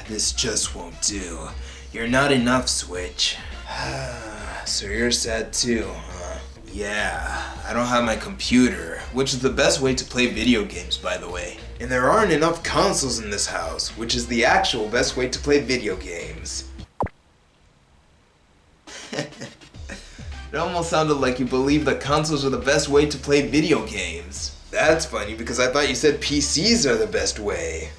This just won't do. You're not enough, Switch. So you're sad too, huh? Yeah, I don't have my computer, which is the best way to play video games, by the way. And there aren't enough consoles in this house, which is the actual best way to play video games. It almost sounded like you believe that consoles are the best way to play video games. That's funny because I thought you said PCs are the best way.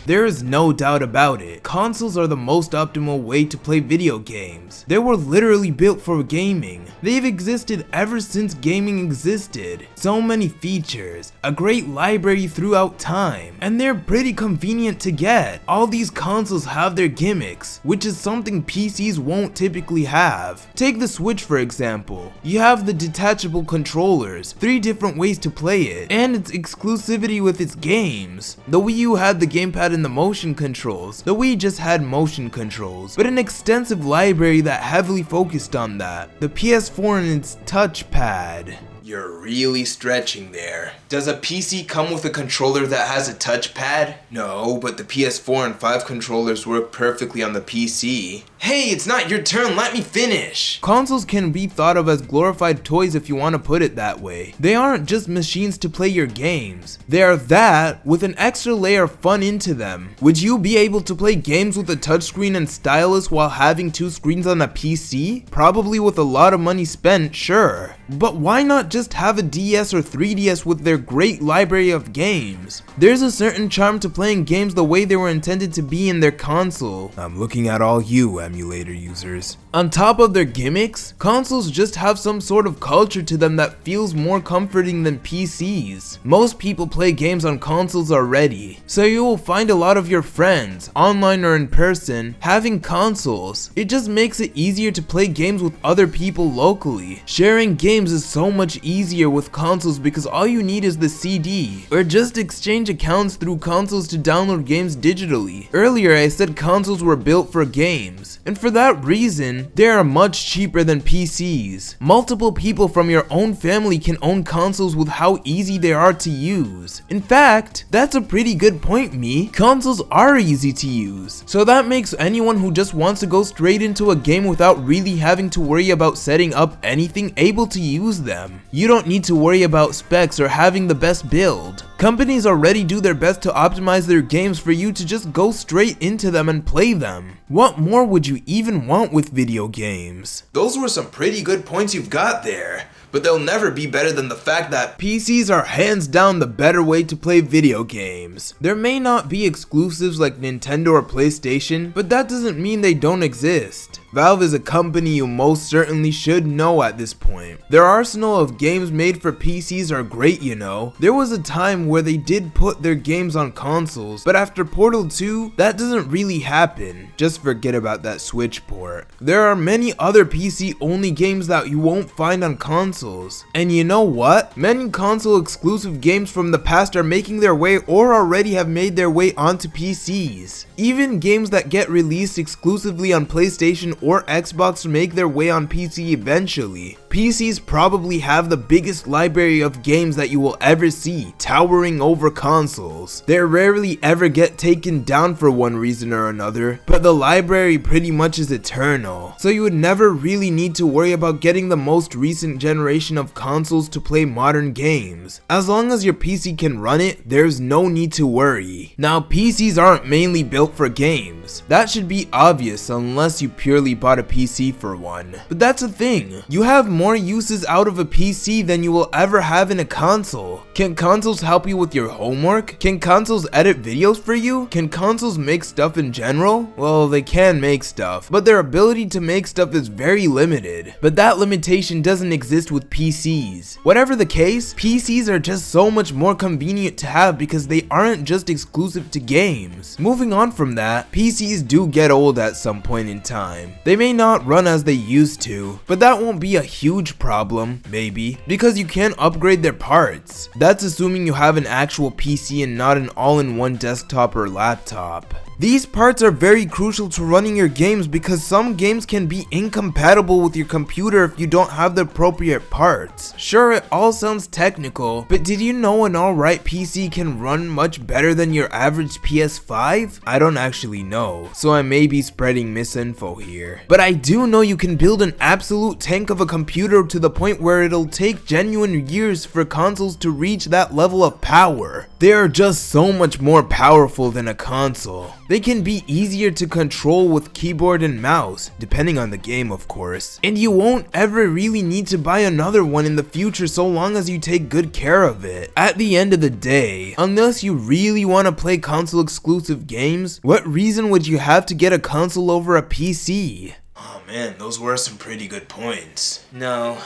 There is no doubt about it, consoles are the most optimal way to play video games. They were literally built for gaming. They've existed ever since gaming existed. So many features, a great library throughout time, and they're pretty convenient to get. All these consoles have their gimmicks, which is something PCs won't typically have. Take the Switch for example. You have the detachable controllers, 3 different ways to play it, and its exclusivity with its games. The Wii U had the gamepad and the motion controls. The Wii just had motion controls, but an extensive library that heavily focused on that. The PS4 and its touchpad. You're really stretching there. Does a PC come with a controller that has a touchpad? No, but the PS4 and 5 controllers work perfectly on the PC. Hey, it's not your turn, let me finish! Consoles can be thought of as glorified toys if you want to put it that way. They aren't just machines to play your games. They are that with an extra layer of fun into them. Would you be able to play games with a touchscreen and stylus while having 2 screens on a PC? Probably with a lot of money spent, sure. But why not just have a DS or 3DS with their great library of games? There's a certain charm to playing games the way they were intended to be in their console. I'm looking at all you emulator users. On top of their gimmicks, consoles just have some sort of culture to them that feels more comforting than PCs. Most people play games on consoles already, so you will find a lot of your friends, online or in person, having consoles. It just makes it easier to play games with other people locally. Sharing games is so much easier with consoles because all you need is the CD, or just exchange accounts through consoles to download games digitally. Earlier I said consoles were built for games, and for that reason, they are much cheaper than PCs. Multiple people from your own family can own consoles with how easy they are to use. In fact, that's a pretty good point, me. Consoles are easy to use, so that makes anyone who just wants to go straight into a game without really having to worry about setting up anything able to use them. You don't need to worry about specs or having the best build. Companies already do their best to optimize their games for you to just go straight into them and play them. What more would you even want with video games? Those were some pretty good points you've got there, but they'll never be better than the fact that PCs are hands down the better way to play video games. There may not be exclusives like Nintendo or PlayStation, but that doesn't mean they don't exist. Valve is a company you most certainly should know at this point. Their arsenal of games made for PCs are great, you know. There was a time where they did put their games on consoles, but after Portal 2, that doesn't really happen. Just forget about that Switch port. There are many other PC only games that you won't find on consoles. And you know what? Many console exclusive games from the past are making their way or already have made their way onto PCs. Even games that get released exclusively on PlayStation or Xbox make their way on PC eventually. PCs probably have the biggest library of games that you will ever see, towering over consoles. They rarely ever get taken down for one reason or another, but the library pretty much is eternal. So you would never really need to worry about getting the most recent generation of consoles to play modern games. As long as your PC can run it, there's no need to worry. Now, PCs aren't mainly built for games. That should be obvious unless you purely bought a PC for one. But that's the thing, you have more uses out of a PC than you will ever have in a console. Can consoles help you with your homework? Can consoles edit videos for you? Can consoles make stuff in general? Well, they can make stuff, but their ability to make stuff is very limited. But that limitation doesn't exist with PCs. Whatever the case, PCs are just so much more convenient to have because they aren't just exclusive to games. Moving on from that, PCs do get old at some point in time. They may not run as they used to, but that won't be a huge huge problem, maybe, because you can't upgrade their parts. That's assuming you have an actual PC and not an all-in-one desktop or laptop. These parts are very crucial to running your games because some games can be incompatible with your computer if you don't have the appropriate parts. Sure, it all sounds technical, but did you know an alright PC can run much better than your average PS5? I don't actually know, so I may be spreading misinfo here. But I do know you can build an absolute tank of a computer to the point where it'll take genuine years for consoles to reach that level of power. They are just so much more powerful than a console. They can be easier to control with keyboard and mouse, depending on the game of course. And you won't ever really need to buy another one in the future so long as you take good care of it. At the end of the day, unless you really want to play console exclusive games, what reason would you have to get a console over a PC? Oh man, those were some pretty good points. No,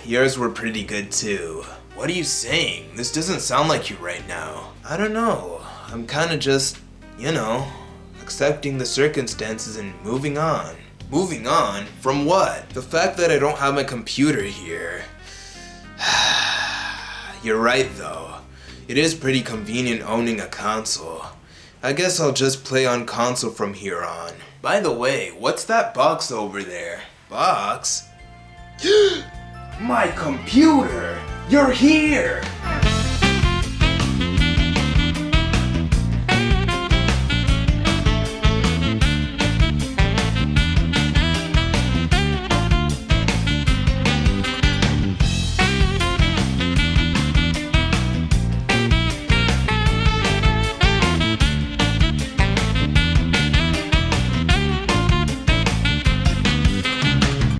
yours were pretty good too. What are you saying? This doesn't sound like you right now. I don't know, I'm kinda just, you know, accepting the circumstances and moving on. Moving on? From what? The fact that I don't have my computer here. You're right though. It is pretty convenient owning a console. I guess I'll just play on console from here on. By the way, what's that box over there? Box? My computer! You're here!